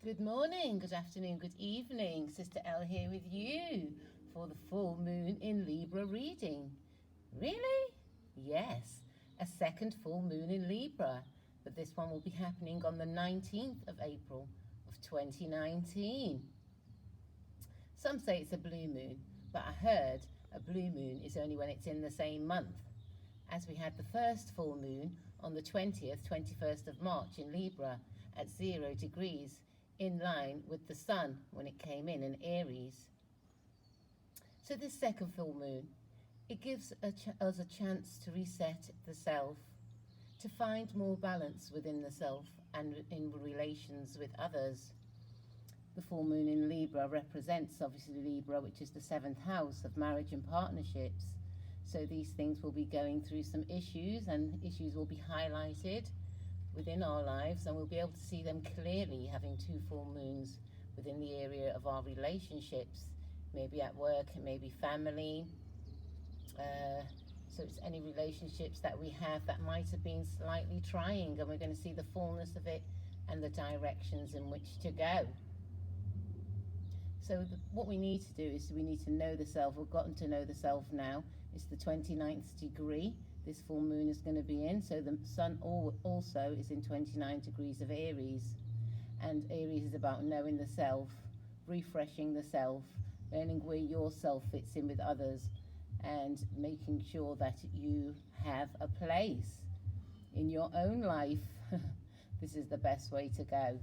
Good morning, good afternoon, good evening. Sister Elle here with you for the full moon in Libra reading. Really? Yes, a second full moon in Libra, but this one will be happening on the 19th of April of 2019. Some say it's a blue moon, but I heard a blue moon is only when it's in the same month, as we had the first full moon on the 21st of March in Libra at 0 degrees, in line with the sun when it came in Aries. So this second full moon, it gives us a chance to reset the self, to find more balance within the self and in relations with others. The full moon in Libra represents obviously Libra, which is the 7th house of marriage and partnerships. So these things will be going through some issues, and issues will be highlighted within our lives, and we'll be able to see them clearly, having two full moons within the area of our relationships, maybe at work, maybe family. So it's any relationships that we have that might have been slightly trying, and we're going to see the fullness of it and the directions in which to go. So what we need to do is we need to know the self. We've gotten to know the self now. It's the 29th degree this full moon is going to be in. So the sun also is in 29 degrees of Aries. And Aries is about knowing the self, refreshing the self, learning where your self fits in with others, and making sure that you have a place in your own life. This is the best way to go.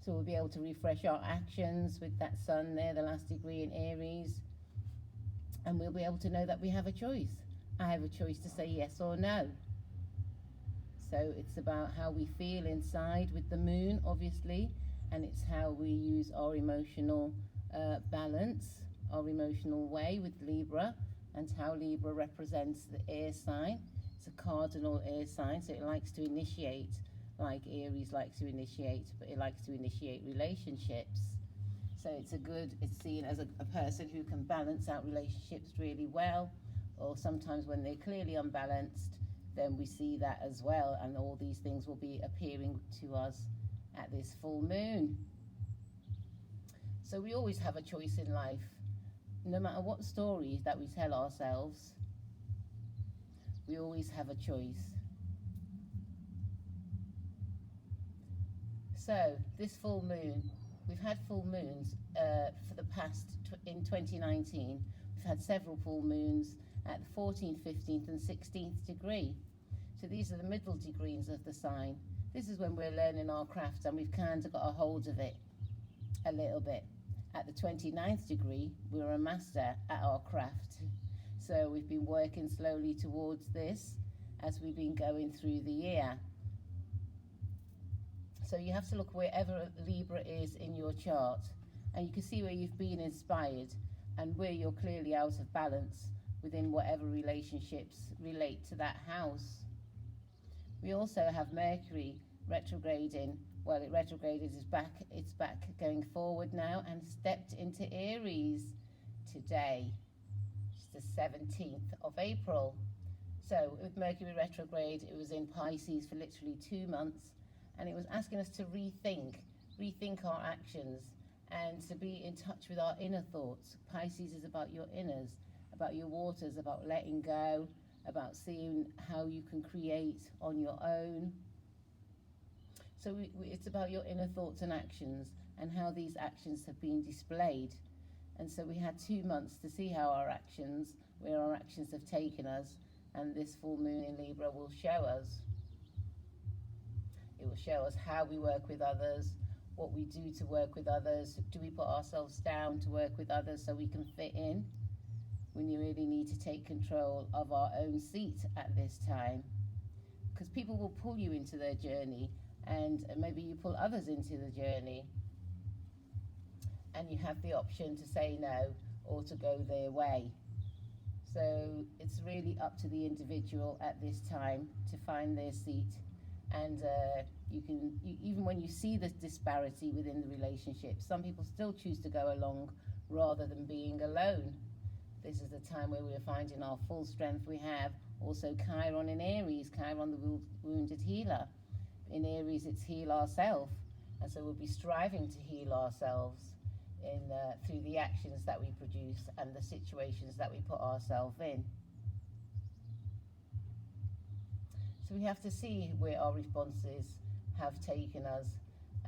So we'll be able to refresh our actions with that sun there, the last degree in Aries. And we'll be able to know that we have a choice. I have a choice to say yes or no. So it's about how we feel inside with the moon, obviously, and it's how we use our emotional balance, our emotional way with Libra, and how Libra represents the air sign. It's a cardinal air sign, so it likes to initiate, like Aries likes to initiate, but it likes to initiate relationships. So it's seen as a person who can balance out relationships really well, or sometimes when they're clearly unbalanced, then we see that as well, and all these things will be appearing to us at this full moon. So we always have a choice in life. No matter what story that we tell ourselves, we always have a choice. So this full moon, we've had full moons for the past, in 2019, we've had several full moons at the 14th, 15th and 16th degree. So these are the middle degrees of the sign. This is when we're learning our craft, and we've kind of got a hold of it a little bit. At the 29th degree, we're a master at our craft. So we've been working slowly towards this as we've been going through the year. So you have to look wherever Libra is in your chart, and you can see where you've been inspired and where you're clearly out of balance within whatever relationships relate to that house. We also have Mercury retrograding. Well, it retrograded, it's back going forward now, and stepped into Aries today. It's the 17th of April. So with Mercury retrograde, it was in Pisces for literally 2 months, and it was asking us to rethink our actions, and to be in touch with our inner thoughts. Pisces is about your inners, about your waters, about letting go, about seeing how you can create on your own. So it's about your inner thoughts and actions, and how these actions have been displayed. And so we had 2 months to see how where our actions have taken us, and this full moon in Libra will show us. It will show us how we work with others, what we do to work with others. Do we put ourselves down to work with others so we can fit in, when you really need to take control of our own seat at this time? Because people will pull you into their journey, and maybe you pull others into the journey, and you have the option to say no or to go their way. So it's really up to the individual at this time to find their seat. And even when you see the disparity within the relationship, some people still choose to go along rather than being alone. This is the time where we're finding our full strength. We have also Chiron in Aries, Chiron the wounded healer. In Aries, it's heal ourselves, And so we'll be striving to heal ourselves through the actions that we produce and the situations that we put ourselves in. So we have to see where our responses have taken us,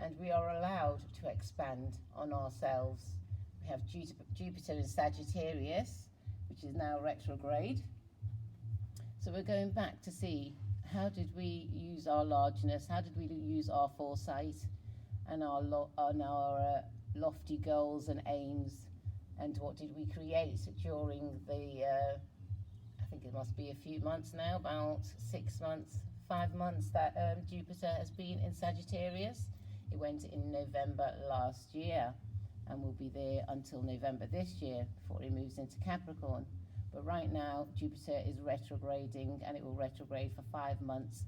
and we are allowed to expand on ourselves. We have Jupiter in Sagittarius, which is now retrograde. So we're going back to see, how did we use our largeness? How did we use our foresight and our lofty goals and aims? And what did we create during the, I think it must be a few months now, about 6 months, 5 months that Jupiter has been in Sagittarius. It went in November last year and will be there until November this year before it moves into Capricorn. But right now, Jupiter is retrograding, and it will retrograde for 5 months.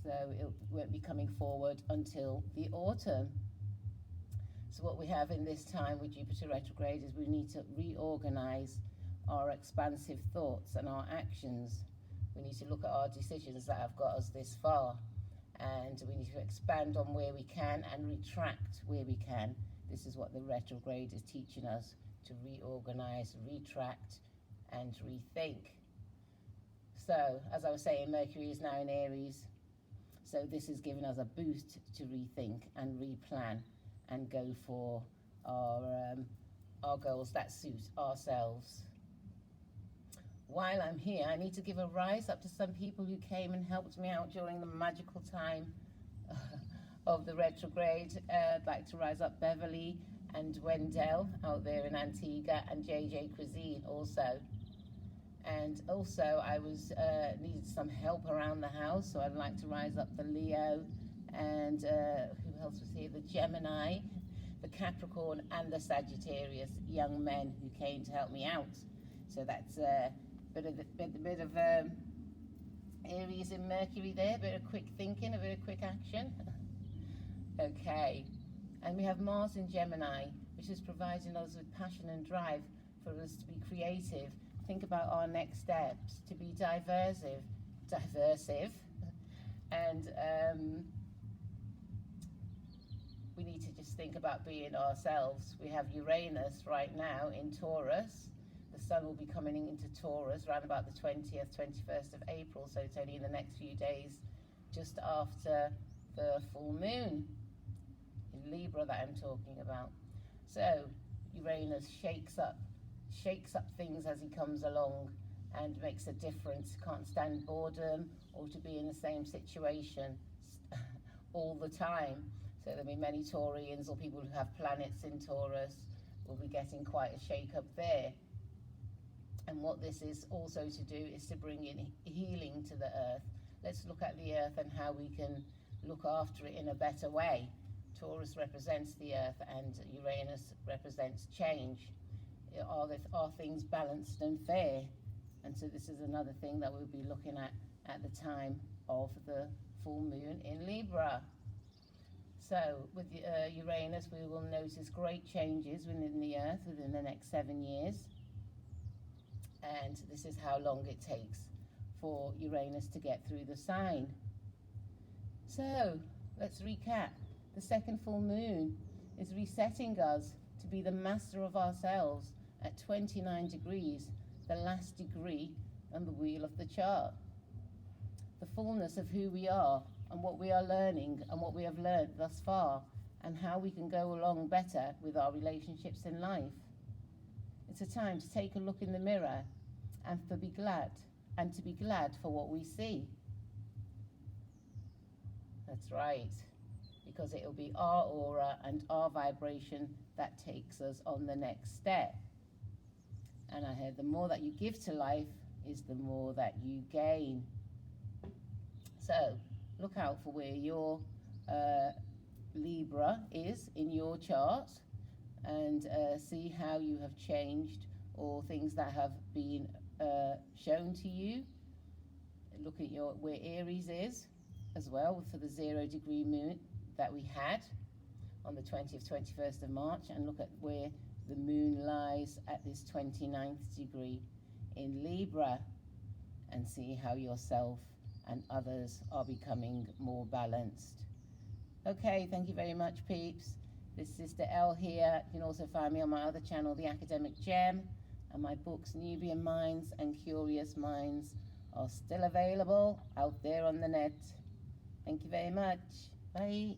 So it won't be coming forward until the autumn. So what we have in this time with Jupiter retrograde is we need to reorganize our expansive thoughts and our actions. We need to look at our decisions that have got us this far. And we need to expand on where we can and retract where we can. This is what the retrograde is teaching us, to reorganize, retract, and rethink. So, as I was saying, Mercury is now in Aries. So this is giving us a boost to rethink and replan and go for our goals that suit ourselves. While I'm here, I need to give a rise up to some people who came and helped me out during the magical time of the retrograde. I'd like to rise up Beverly and Wendell out there in Antigua, and JJ Cuisine also. And also I needed some help around the house, so I'd like to rise up the Leo and who else was here? The Gemini, the Capricorn, and the Sagittarius young men who came to help me out. So that's a bit of Aries and Mercury there, a bit of quick thinking, a bit of quick action. Okay, and we have Mars in Gemini, which is providing us with passion and drive for us to be creative, think about our next steps, to be diversive, and we need to just think about being ourselves. We have Uranus right now in Taurus. The sun will be coming into Taurus around about the 20th, 21st of April, so it's only in the next few days, just after the full moon in Libra that I'm talking about. So Uranus shakes up things as he comes along and makes a difference. Can't stand boredom or to be in the same situation all the time. So there'll be many Taurians or people who have planets in Taurus will be getting quite a shake up there. And what this is also to do is to bring in healing to the earth. Let's look at the earth and how we can look after it in a better way. Taurus represents the earth and Uranus represents change. Are things balanced and fair? And so this is another thing that we'll be looking at the time of the full moon in Libra. So with Uranus, we will notice great changes within the earth within the next 7 years. And this is how long it takes for Uranus to get through the sign. So let's recap. The second full moon is resetting us to be the master of ourselves at 29 degrees, the last degree on the wheel of the chart. The fullness of who we are and what we are learning and what we have learned thus far, and how we can go along better with our relationships in life. It's a time to take a look in the mirror and to be glad for what we see. That's right, because it will be our aura and our vibration that takes us on the next step. And I heard the more that you give to life is the more that you gain. So look out for where your Libra is in your chart, and see how you have changed or things that have been shown to you. Look at where Aries is as well for the 0 degree moon that we had on the 20th, 21st of March, and look at where the moon lies at this 29th degree in Libra, and see how yourself and others are becoming more balanced. Okay, thank you very much, peeps. This is Sister Elle here. You can also find me on my other channel, The Academic Gem, and my books, Nubian Minds and Curious Minds, are still available out there on the net. Thank you very much. Bye.